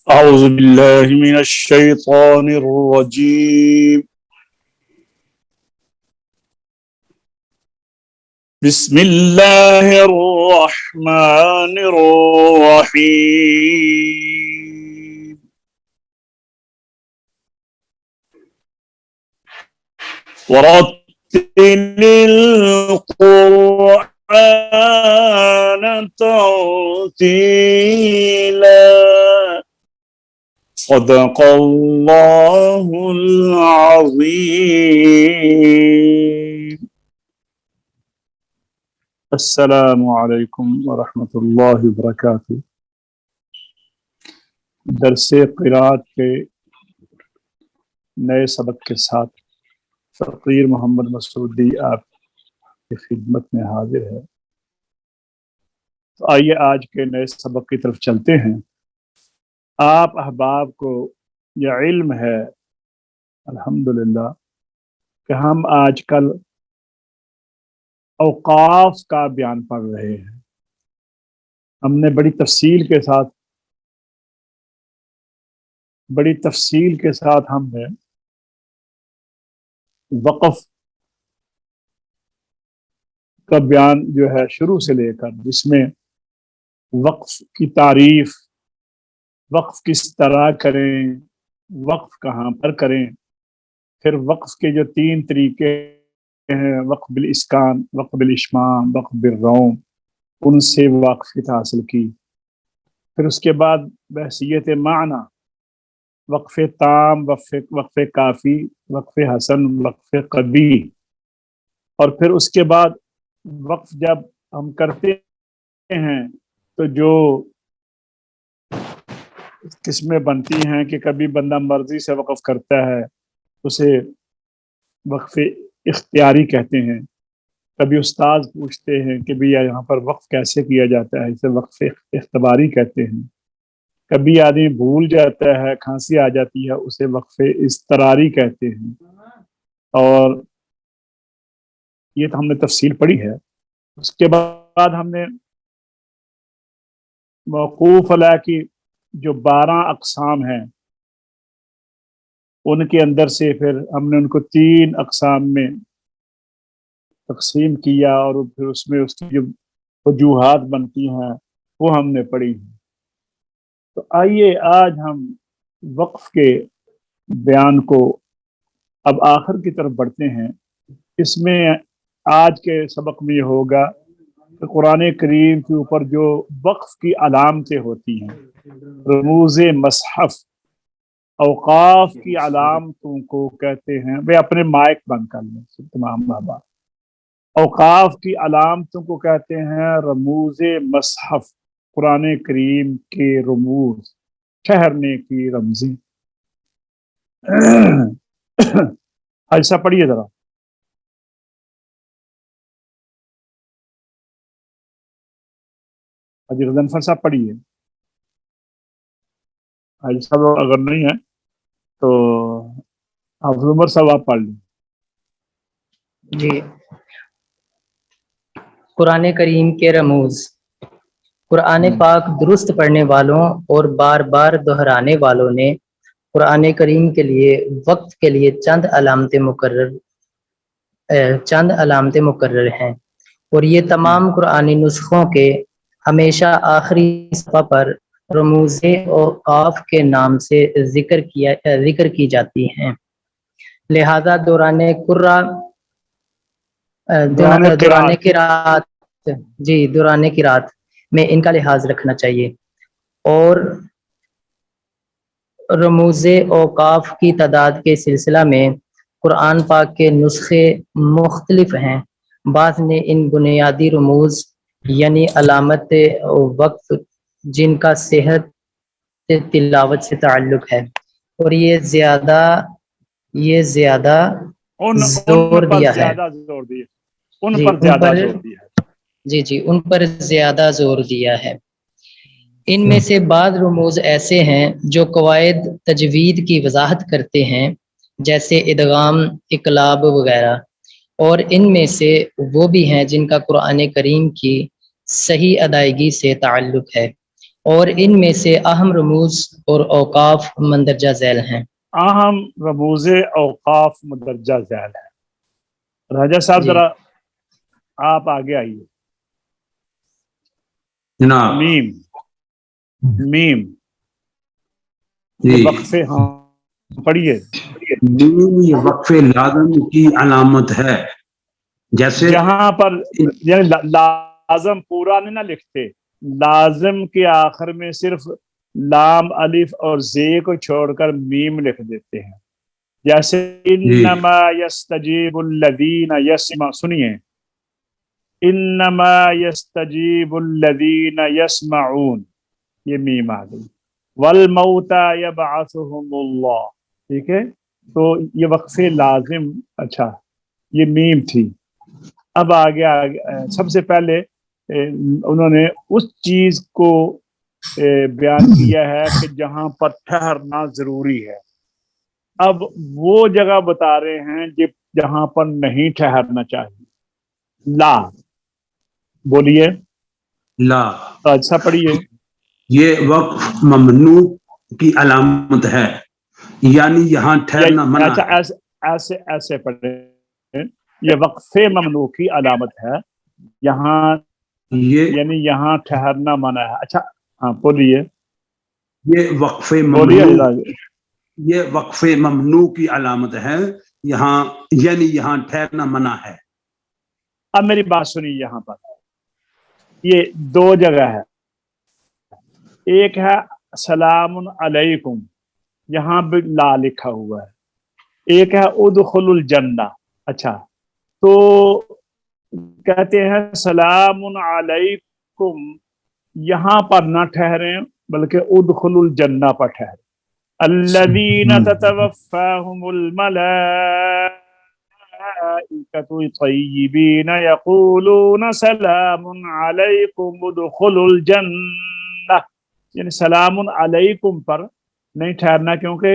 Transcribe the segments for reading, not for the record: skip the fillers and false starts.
أعوذ بالله من الشيطان الرجيم. بسم الله الرحمن الرحيم. ورتل القرآن ترتيلا. صدق الله العظيم. السلام علیکم ورحمۃ اللہ وبرکاتہ. درس قرات کے نئے سبق کے ساتھ فقیر محمد مسعودی آپ کی خدمت میں حاضر ہے. تو آئیے آج کے نئے سبق کی طرف چلتے ہیں. آپ احباب کو یہ علم ہے الحمدللہ کہ ہم آج کل اوقاف کا بیان پڑھ رہے ہیں. ہم نے بڑی تفصیل کے ساتھ ہم نے وقف کا بیان جو ہے شروع سے لے کر، جس میں وقف کی تعریف، وقف کس طرح کریں، وقف کہاں پر کریں، پھر وقف کے جو 3 طریقے ہیں، وقف بالاسکان، وقف بالاشمام، وقف بالروم، ان سے واقفیت حاصل کی. پھر اس کے بعد بحثیت معنی، وقف تام، وقف کافی، وقف حسن، وقف قبیح. اور پھر اس کے بعد وقف جب ہم کرتے ہیں تو جو قسمیں بنتی ہیں کہ کبھی بندہ مرضی سے وقف کرتا ہے اسے وقف اختیاری کہتے ہیں. کبھی استاد پوچھتے ہیں کہ بھی یہاں پر وقف کیسے کیا جاتا ہے، اسے وقف اختباری کہتے ہیں. کبھی آدمی بھول جاتا ہے، کھانسی آ جاتی ہے، اسے وقف اضطراری کہتے ہیں. اور یہ تو ہم نے تفصیل پڑھی ہے. اس کے بعد ہم نے موقوف علیہ کی جو 12 اقسام ہیں ان کے اندر سے پھر ہم نے ان کو 3 اقسام میں تقسیم کیا، اور پھر اس میں اس کی جو وجوہات بنتی ہیں وہ ہم نے پڑھی ہیں. تو آئیے آج ہم وقف کے بیان کو اب آخر کی طرف بڑھتے ہیں. اس میں آج کے سبق میں یہ ہوگا کہ قرآن کریم کے اوپر جو وقف کی علامتیں ہوتی ہیں، رموز مصحف، اوقاف کی علامتوں کو کہتے ہیں. وہ اپنے مائک بند کر لیں تمام بابا. اوقاف کی علامتوں کو کہتے ہیں رموز مصحف، قرآن کریم کے رموز، ٹھہرنے کی رمزیں. ایسا پڑھیے ذرا. حاجی غضنفر صاحب پڑھیے. حاجی صاحب اگر نہیں ہے تو حافظ عمر صاحب آپ پڑھ لیں. جی. قرآن کریم کے رموز. قرآن پاک درست پڑھنے والوں اور بار بار دہرانے والوں نے قرآن کریم کے لیے وقت کے لیے چند علامتیں مقرر ہیں، اور یہ تمام قرآنی نسخوں کے ہمیشہ آخری صفحہ پر رموز اوقاف کے نام سے ذکر کی جاتی ہیں. لہذا دوران قرات میں ان کا لحاظ رکھنا چاہیے. اور رموز اوقاف کی تعداد کے سلسلہ میں قرآن پاک کے نسخے مختلف ہیں. بعض نے ان بنیادی رموز یعنی علامت وقف جن کا صحت تلاوت سے تعلق ہے، اور یہ زیادہ زور دیا ہے. ان پر زیادہ زور دیا ہے. ان میں سے بعض رموز ایسے ہیں جو قواعد تجوید کی وضاحت کرتے ہیں، جیسے ادغام، اقلاب وغیرہ. اور ان میں سے وہ بھی ہیں جن کا قرآن کریم کی صحیح ادائیگی سے تعلق ہے. اور ان میں سے اہم رموز اور اوقاف مندرجہ ذیل ہیں۔ اہم رموز اوقاف مدرجہ ذیل ہے۔ راجہ صاحب جی ذرا آپ آگے آئیے۔ جناب میم، میم جی، یہ وقفے، ہاں پڑھیے۔ میم یہ وقف لازم کی علامت ہے، جیسے یہاں پر یعنی لازم پورا نہیں نہ لکھتے، لازم کے آخر میں صرف لام الف اور زے کو چھوڑ کر میم لکھ دیتے ہیں، جیسے جی انما یستجیب الذین یسمع، سنیے، انما یستجیب الذین یسمعون، یہ میم آ گئی، والموتى یبعثهم اللہ، ٹھیک ہے، تو یہ وقف لازم، اچھا یہ میم تھی۔ اب آگے سب سے پہلے انہوں نے اس چیز کو بیان کیا ہے کہ جہاں پر ٹھہرنا ضروری ہے۔ اب وہ جگہ بتا رہے ہیں جہاں پر نہیں ٹھہرنا چاہیے۔ لا، بولیے، لا، اچھا پڑھیے۔ یہ وقف ممنوع کی علامت ہے، یعنی یہاں ٹھہرنا منع اچھا ہے۔ ایسے پڑھے، یہ وقف ممنوع کی علامت ہے، یہاں یہ یعنی یہاں ٹھہرنا منع ہے۔ اچھا ہاں بولیے، یہ وقف بولیے ممنوع، یہ وقف ممنوع کی علامت ہے، یہاں یعنی یہاں ٹھہرنا منع ہے۔ اب میری بات سنیے، یہاں پر یہ دو جگہ ہے، ایک ہے سلام علیکم، یہاں بھی لا لکھا ہوا ہے، ایک ہے ادخل الجنہ۔ اچھا تو کہتے ہیں سلام علیکم، یہاں پر نہ ٹھہریں بلکہ ادخل الجنہ پر ٹھہریں۔ الذین تتوفاہم الملائکۃ طیبین یقولون سلام علیکم ادخلوا الجنہ، یعنی سلام علیکم پر نہیں ٹھہرنا، کیونکہ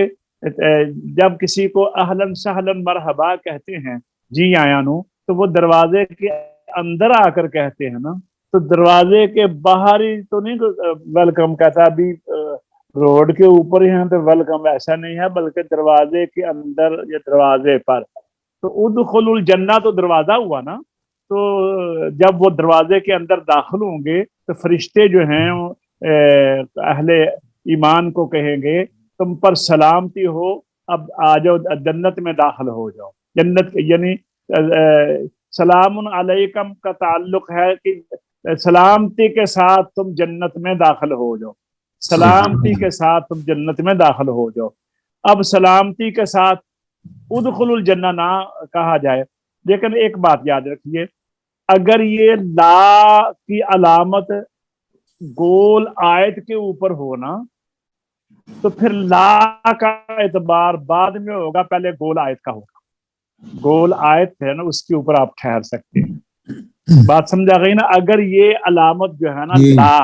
جب کسی کو اہلاً سہلاً مرحبا کہتے ہیں، جی آیا نو، تو وہ دروازے کے اندر آ کر کہتے ہیں نا، تو دروازے کے باہر ہی تو نہیں ویلکم کہتا، ابھی روڈ کے اوپر ہی ہیں تو ویلکم ایسا نہیں ہے، بلکہ دروازے کے اندر یا دروازے پر۔ تو ادخل الجنہ تو دروازہ ہوا نا، تو جب وہ دروازے کے اندر داخل ہوں گے تو فرشتے جو ہیں اہل ایمان کو کہیں گے تم پر سلامتی ہو، اب آ جاؤ جنت میں داخل ہو جاؤ۔ جنت یعنی سلام علیکم کا تعلق ہے کہ سلامتی کے ساتھ تم جنت میں داخل ہو جاؤ، سلامتی کے ساتھ تم جنت میں داخل ہو جاؤ۔ اب سلامتی کے ساتھ ادخل الجنہ نہ کہا جائے، لیکن ایک بات یاد رکھیے، اگر یہ لا کی علامت گول آیت کے اوپر ہونا تو پھر لا کا اعتبار بعد میں ہوگا، پہلے گول آیت کا ہوگا۔ گول آیت ہے نا، اس کے اوپر آپ ٹھہر سکتے ہیں، بات سمجھا گئی نا۔ اگر یہ علامت جو ہے نا لا،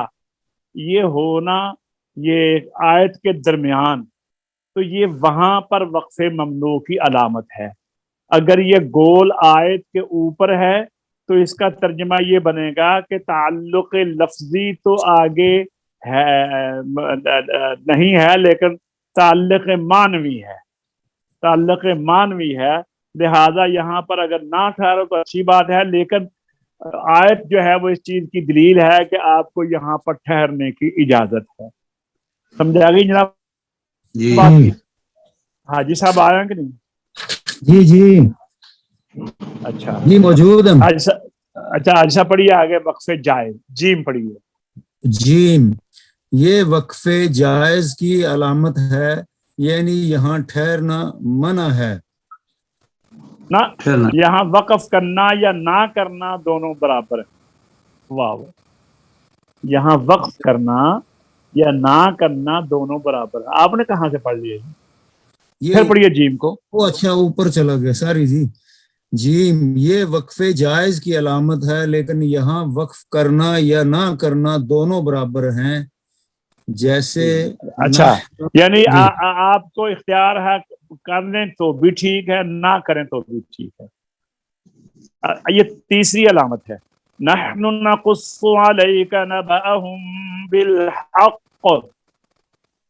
یہ ہونا یہ آیت کے درمیان، تو یہ وہاں پر وقف ممنوع کی علامت ہے۔ اگر یہ گول آیت کے اوپر ہے تو اس کا ترجمہ یہ بنے گا کہ تعلق لفظی تو آگے ہے نہیں ہے، لیکن تعلق معنوی ہے، تعلق معنوی ہے، لہذا یہاں پر اگر نہ ٹھہرو تو اچھی بات ہے، لیکن آیت جو ہے وہ اس چیز کی دلیل ہے کہ آپ کو یہاں پر ٹھہرنے کی اجازت ہے۔ سمجھا گئی جناب جی بات؟ حاجی صاحب آئے ہیں کہ نہیں؟ جی جی اچھا جی موجود ہیں۔ اچھا حاجی صاحب پڑھیے آگے، وقف جائز، جیم پڑھیے۔ جیم، یہ وقف جائز کی علامت ہے، یعنی یہاں ٹھہرنا منع ہے۔ نہ یہاں وقف کرنا یا نہ کرنا دونوں برابر ہیں۔ واہ، یہاں وقف کرنا یا نہ کرنا دونوں برابر ہے۔ آپ نے کہاں سے پڑھ لیا؟ پھر پڑھیے جیم کو۔ وہ اچھا اوپر چلا گیا، ساری جی۔ جیم، یہ وقف جائز کی علامت ہے، لیکن یہاں وقف کرنا یا نہ کرنا دونوں برابر ہیں، جیسے اچھا یعنی جی آپ کو اختیار ہے، کر لیں تو بھی ٹھیک ہے، نہ کریں تو بھی ٹھیک ہے۔ یہ تیسری علامت ہے، نحن نقص علیک نبأہم بالحق،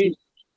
2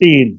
3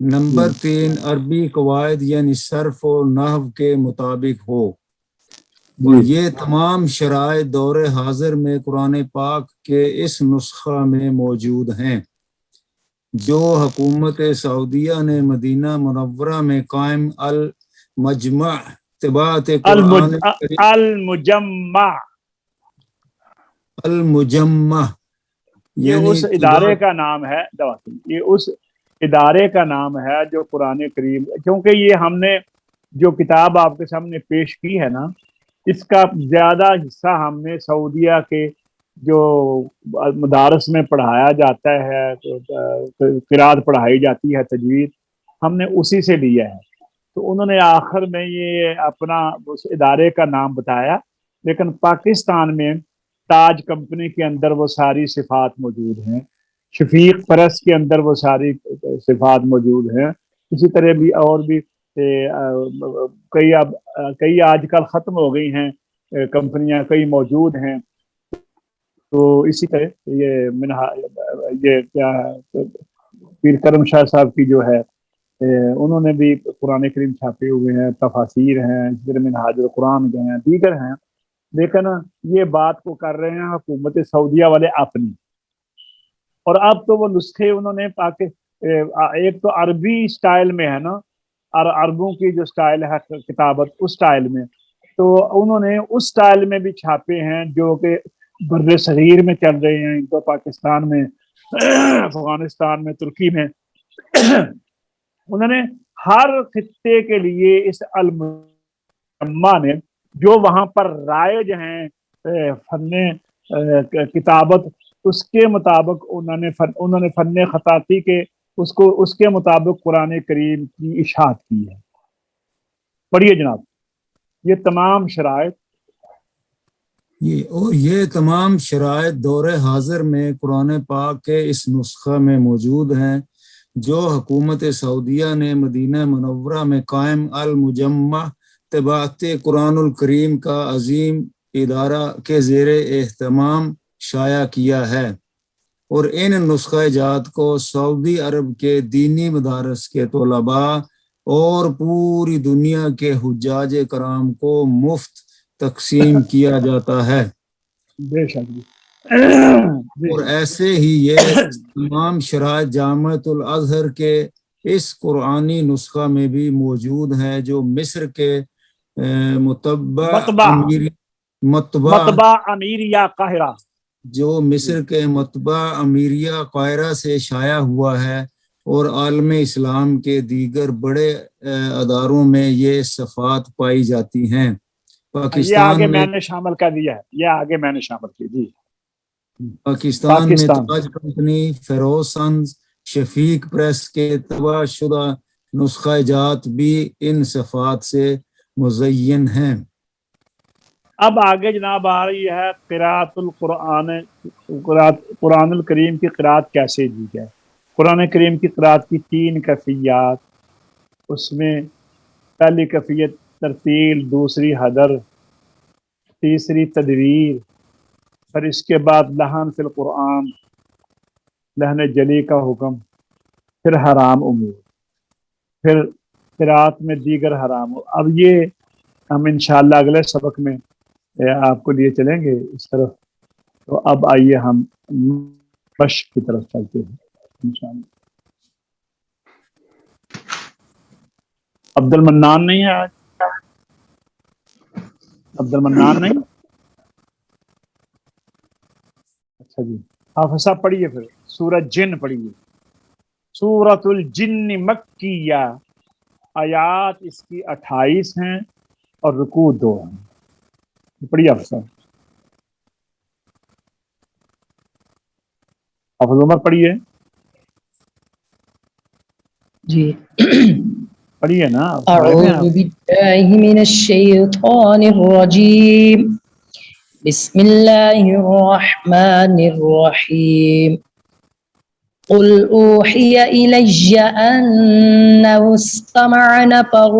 نمبر 3 عربی قواعد یعنی صرف و نحو کے مطابق ہو، اور یہ تمام شرائط دور حاضر میں قرآن پاک کے اس نسخہ میں موجود ہیں جو حکومت سعودیہ نے مدینہ منورہ میں قائم المجمع طباعت قرآن المجمع یہ اس ادارے کا نام ہے، یہ اس ادارے کا نام ہے جو قرآن کریم، کیونکہ یہ ہم نے جو کتاب آپ کے سامنے پیش کی ہے نا، اس کا زیادہ حصہ ہم نے سعودیہ کے جو مدارس میں پڑھایا جاتا ہے، قرات پڑھائی جاتی ہے، تجوید، ہم نے اسی سے لیا ہے۔ تو انہوں نے آخر میں یہ اپنا اس ادارے کا نام بتایا، لیکن پاکستان میں تاج کمپنی کے اندر وہ ساری صفات موجود ہیں، شفیق پریس کے اندر وہ ساری صفات موجود ہیں، اسی طرح بھی اور بھی کئی آج کل ختم ہو گئی ہیں کمپنیاں، کئی موجود ہیں۔ تو اسی طرح یہ کیا ہے، پیر کرم شاہ صاحب کی جو ہے انہوں نے بھی قرآن کریم چھاپے ہوئے ہیں، تفاسیر ہیں، اسی طرح منہاج القرآن جو ہیں، دیگر ہیں، لیکن یہ بات کو کر رہے ہیں حکومت سعودیہ والے اپنی۔ اور اب تو وہ نسخے انہوں نے ایک تو عربی سٹائل میں ہے نا، اور عربوں کی جو سٹائل ہے کتابت، اس سٹائل میں، تو انہوں نے اس سٹائل میں بھی چھاپے ہیں جو کہ بر صغیر میں چل رہے ہیں، تو پاکستان میں، افغانستان میں، ترکی میں، انہوں نے ہر خطے کے لیے اس المجمع نے جو وہاں پر رائج ہیں فن کتابت، اس کے مطابق انہوں نے فن خطاطی کے اس کے مطابق قرآن کریم کی اشاعت کی ہے۔ پڑھیے جناب، یہ تمام شرائط، یہ تمام شرائط دور حاضر میں قرآن پاک کے اس نسخہ میں موجود ہیں جو حکومت سعودیہ نے مدینہ منورہ میں قائم المجمع طباعت قرآن الکریم کا عظیم ادارہ کے زیر اہتمام شائع کیا ہے، اور ان نسخہ جات کو سعودی عرب کے دینی مدارس کے طلباء اور پوری دنیا کے حجاج کرام کو مفت تقسیم کیا جاتا ہے۔ بے شک، اور ایسے ہی یہ تمام شرائط جامعۃ الازہر کے اس قرآنی نسخہ میں بھی موجود ہیں جو مصر کے مطبع امیریہ قاہرہ، جو مصر کے مطبع امیریہ قاہرہ سے شائع ہوا ہے، اور عالم اسلام کے دیگر بڑے اداروں میں یہ صفات پائی جاتی ہیں۔ یہ آگے میں نے شامل کر دیا ہے، یہ آگے میں نے شامل کی جی۔ پاکستان میں تاج کمپنی، فیروز سنز، شفیق پریس کے طبع شدہ نسخہ جات بھی ان صفات سے مزین ہیں۔ اب آگے جناب آ رہی ہے قراءۃ القرآن، قرآن الکریم کی قراءت کیسے دی جائے۔ قرآن کریم کی قراءت کی 3 کیفیات، اس میں پہلی کیفیت ترتیل، دوسری حدر، تیسری تدویر، پھر اس کے بعد لحن فی القرآن، لحن جلی کا حکم، پھر حرام امور، پھر قراءت میں دیگر حرام۔ اب یہ ہم انشاءاللہ اگلے سبق میں آپ کو لیے چلیں گے اس طرف۔ تو اب آئیے ہم مشق کی طرف چلتے ہیں انشاءاللہ۔ عبد المنان نہیں ہے آج؟ عبد المنان نہیں؟ اچھا جی، حافظ صاحب پڑھیے پھر سورۃ جن پڑھیے۔ سورۃ الجن مکیہ، آیات اس کی 28 ہیں اور رکوع 2 ہیں۔ پڑھیے حافظ صاحب۔ حافظ عمر پڑھیے جی، پڑھیے نا۔ اعوذ باللہ من الشیطان الرجیم، بسم اللہ الرحمن الرحیم۔ قل اوحی الی انہ استمع نفر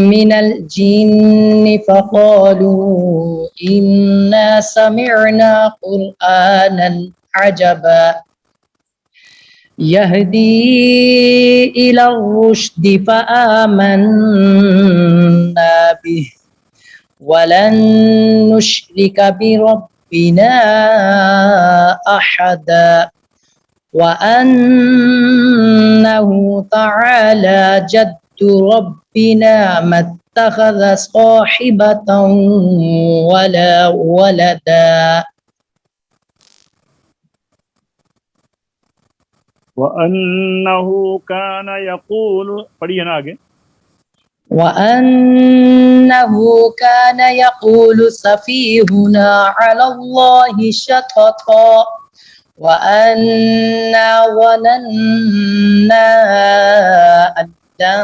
من الجن فقالوا انا سمعنا قرآنا عجبا يهدي إلى الرشد فآمنا به ولن نشرك بربنا أحدا وأنه تعالى جد ربنا ما اتخذ صاحبة ولا ولدا وَأَنَّهُ كَانَ يَقُولُ پڑھیے نا آگے وأنه كان يقول سفيهنا على الله شططا وأنا ظننا أن لن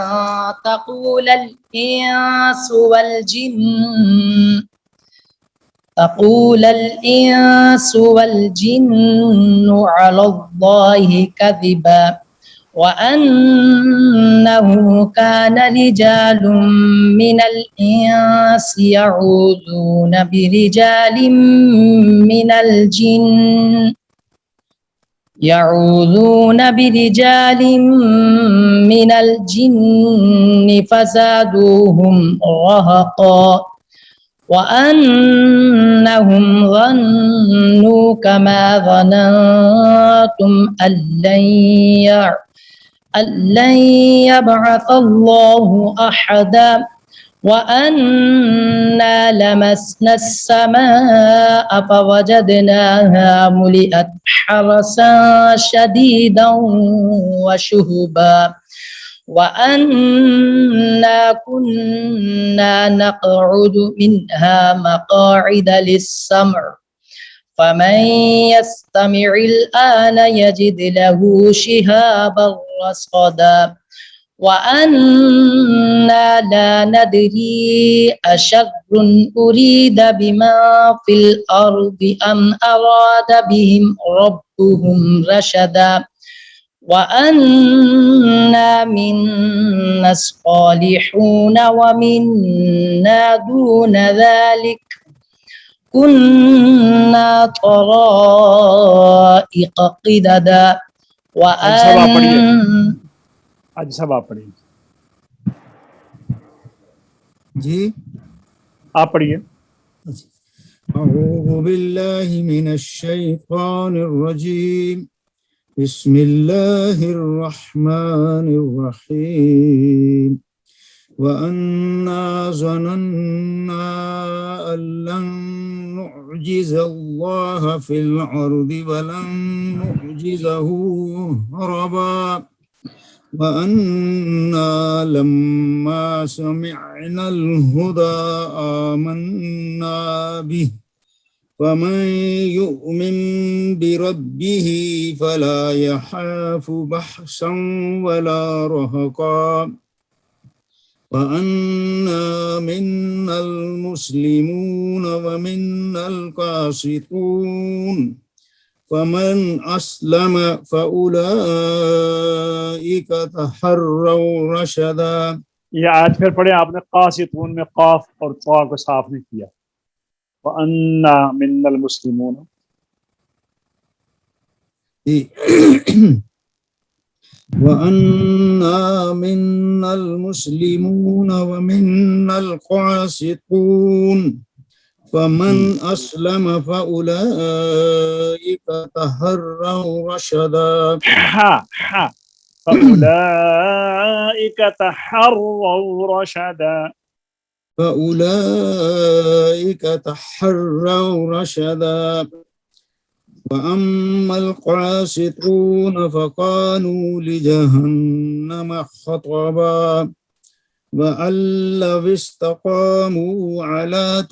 تقول الإنس والجن على الله كذبا وأنه كان رجال من الإنس يعوذون برجال من الجن فزادوهم رهقا وأنهم ظنوا كما ظننتم أن لن يبعث الله أحدا وأنا لمسنا السماء فوجدناها ملئت حرسا شديدا وشهبا وأنا كنا نقعد منها مقاعد للسمع فمن يستمع الآن يجد له شهابا رصدا وأنا لا ندري أشر أريد بما في الأرض أم أراد بهم ربهم رشدا وأنا منا الصالحون ومنا دون ذلك كنا طرائق قددا آج سب آپ پڑھیے جی آپ پڑھیے اعوذ باللہ من الشیطان الرجیم بسم اللہ الرحمن الرحیم وَأَنَّا ظَنَنَّا أَن لَّن نُّعْجِزَ اللَّهَ فِي الْأَرْضِ وَلَن نُّعْجِزَهُ هَرَبًا وَأَنَّا لَمَّا سَمِعْنَا الْهُدَىٰ آمَنَّا بِهِ وَمَن يُؤْمِن بِرَبِّهِ فَلَا يَخَافُ بَخْسًا وَلَا رَهَقًا وَأَنَّا مِنَّا الْمُسْلِمُونَ وَمِنَّا الْقَاسِطُونَ فَمَنْ أَسْلَمَ فَأُولَئِكَ تَحَرَّوْا رَشَدًا. یہ آیت پھر پڑھے آپ نے قاسطون میں قاف اور طا کو صاف نہیں کیا. وَأَنَّا مِنَّا الْمُسْلِمُونَ وَأَنَّا مِنَّا الْمُسْلِمُونَ وَمِنَّا الْقَاسِطُونَ فَمَنْ أَسْلَمَ فَأُولَئِكَ تَحَرَّوْا رَشَدًا. فَأُولَئِكَ تَحَرَّوْا رَشَدًا. فَأُولَئِكَ تَحَرَّوْا رَشَدًا. وَأَمَّا الْقَاسِطُونَ فَكَانُوا لِجَهَنَّمَ حَطَبًا وَأَن لَّوِ اسْتَقَامُوا عَلَى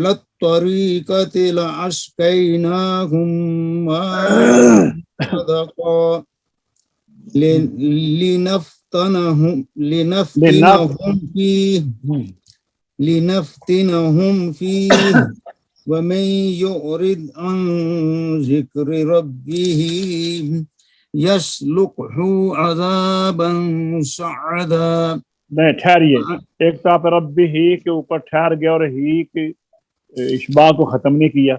الطَّرِيقَةِ لَأَسْقَيْنَاهُم مَّاءً غَدَقًا لنفتنهم فيه ومن يعرض عن ذكر ربه يسلكه عذابا صعدا. نہیں ٹھہریے، ایک تو آپ رب ہی کے اوپر ٹھہر گیا اور ہی کے اشباع کو ختم نہیں کیا.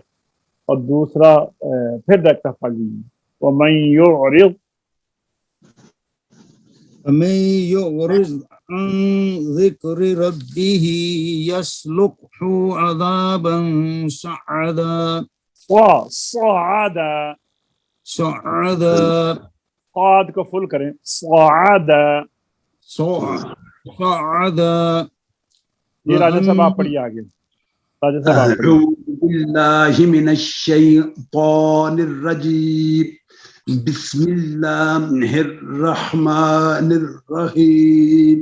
اور دوسرا پھر دیکھتا پڑھ لیجیے وَمَن يُعْرِضْ فمن يعرض عن ذكر ربه يسلكه عذابا صعدا صعدا قاد کو فل کریں صعدا صعدا یہ راجہ صاحب آپ پڑھیے آگے راجہ صاحب آپ پڑھیے أعوذ بالله من الشيطان الرجيم بسم الله الرحمن الرحيم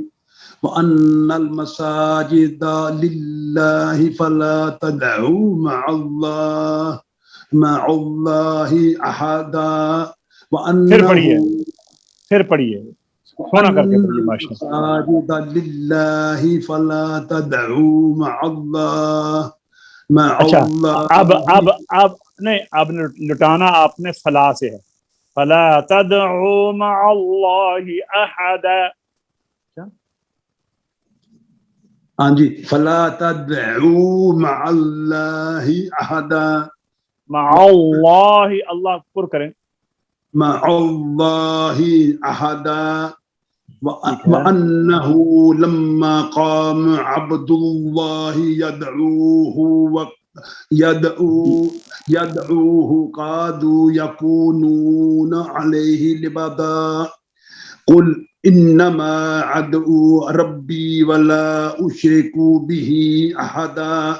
وأن المساجد لله فلا تدعوا مع الله أحدا پھر پڑھیے سونا کر کے پڑھیے ماشاء المساجد لله فلا تدعوا مع الله اچھا اب نہیں اب لٹانا آپ نے فلا سے ہے فلا تدعوا مع اللہ احدا ہاں جی فلا تدعوا مع اللہ احدا مع اللہ اللہ پر کریں مع اللہ احدا وأنه لما قام عبد الله يدعوه قادوا يكونون عليه لبدا قل إنما أدعو ربي ولا أشرك به أحدا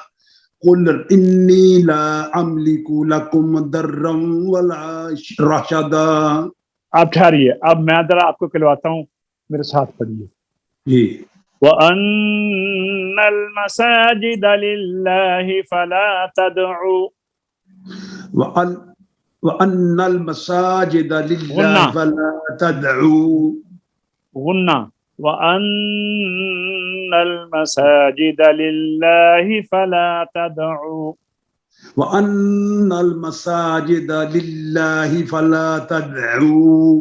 قل إني لا أملك لكم ضرا ولا رشدا. آپ ٹھہریے اب میں ذرا آپ کو کہلواتا ہوں میرے ساتھ پڑھیے جی وَأَنَّ الْمَسَاجِدَ لِلَّهِ فَلَا تَدْعُوا وَأَنَّ الْمَسَاجِدَ لِلَّهِ فَلَا تَدْعُوا غنّا وَأَنَّ الْمَسَاجِدَ لِلَّهِ فَلَا تَدْعُوا وَأَنَّ الْمَسَاجِدَ لِلَّهِ فَلَا تَدْعُوا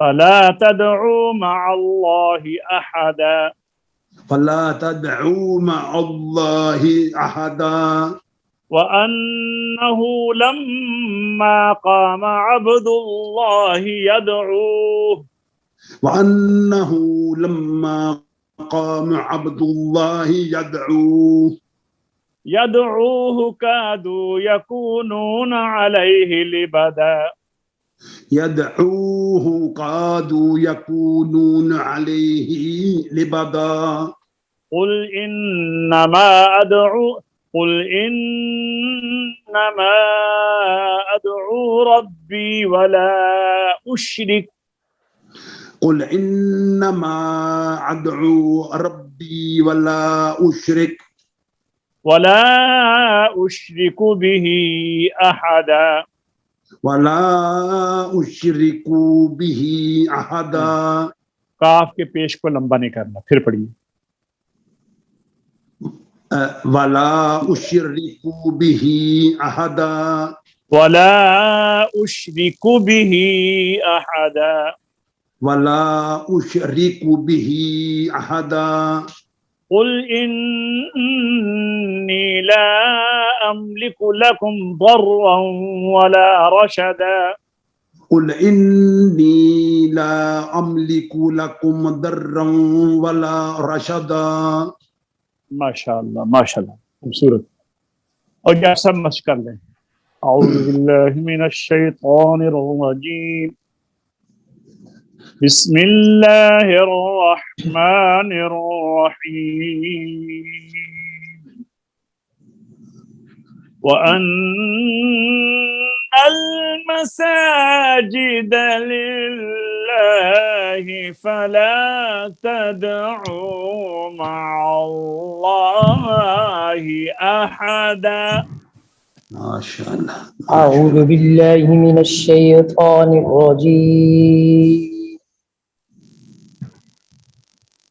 فَلَا تَدْعُوا مَعَ اللَّهِ أَحَدًا فَلَا تَدْعُوا مَعَ اللَّهِ أَحَدًا وَأَنَّهُ لَمَّا قَامَ عَبْدُ اللَّهِ يَدْعُوهُ وَأَنَّهُ لَمَّا قَامَ عَبْدُ اللَّهِ يَدْعُوهُ كَادُوا يَكُونُونَ عَلَيْهِ لِبَدًا يدعوه قادوا يكونون عليه لبدا قل إنما أدعو ربي ولا أشرك قل إنما أدعو ربي ولا أشرك به أحدا ولا أشرك به أحدا. کاف کے پیش کو لمبا نہیں کرنا پھر پڑھیے ولا أشرك به أحدا ولا أشرك به أحدا ولا أشرك به أحدا قل إني لا أملك لكم ضرا ولا رشدا قل إني لا أملك لكم ضرا ولا رشدا. ماشاء اللہ خوبصورت. اور کیا سب مشق کر لیں اعوذ باللہ من الشیطان الرجیم بسم اللہ الرحمن الرحیم وَأَنَّ الْمَسَاجِدَ لِلَّهِ فَلَا تَدْعُوا مَعَ اللَّهِ أَحَدًا. ما شاء الله. أعوذ بالله من الشيطان الرجيم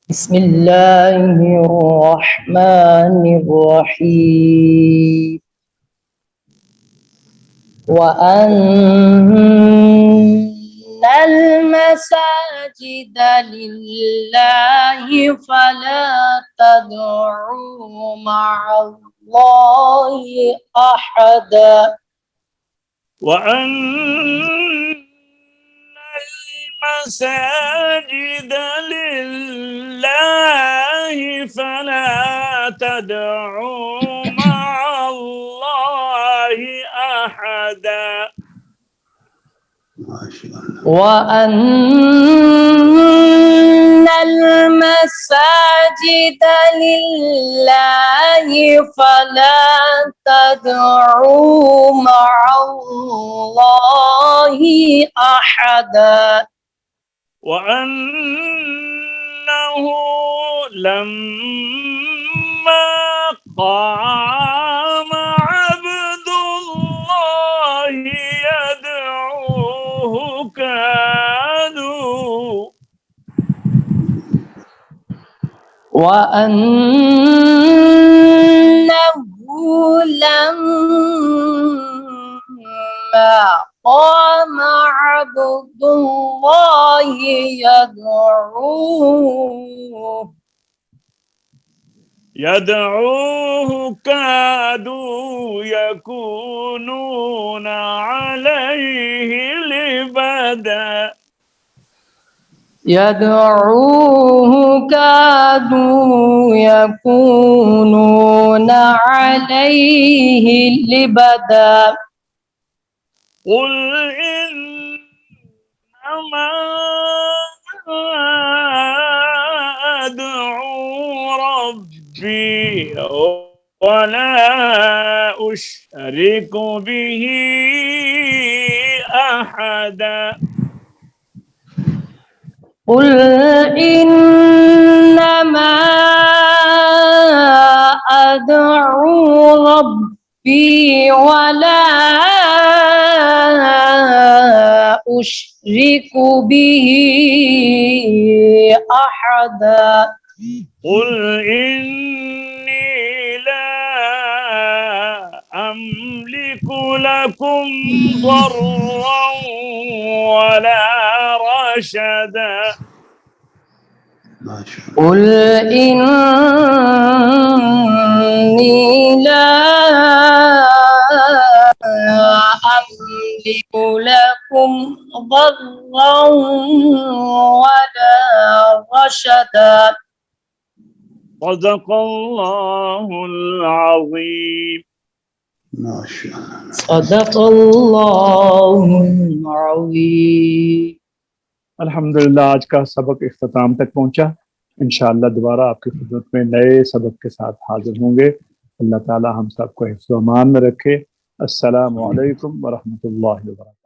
بسم الله الرحمن الرحيم وأن المساجد لله فلا تدعوا مع الله أحدا وأن المساجد لله فلا تدعوا مع الله أحدا وأن المساجد لله فلا تدعوا مع الله أحدا وأنه لما قام عبد الله يدعوه كادوا وأنه لما قام عبد الله يدعوه كادوا يكونون عليه لبدا يدعوه كادوا يكونون عليه لبدا قل إنما أدعو ربي ولا أشرك به أحدا قل إنما أدعو ربي ولا أشرك به أحدا قل إني لا أملك لكم ضرا ولا رشدا قل إني لا أملك لكم ضرا ولا رشدا صدق الله العظيم صدق الله العظيم الحمدللہ آج کا سبق اختتام تک پہنچا. انشاءاللہ دوبارہ آپ کی خدمت میں نئے سبق کے ساتھ حاضر ہوں گے. اللہ تعالی ہم سب کو حفظ و امان میں رکھے. السلام علیکم ورحمۃ اللہ وبرکاتہ.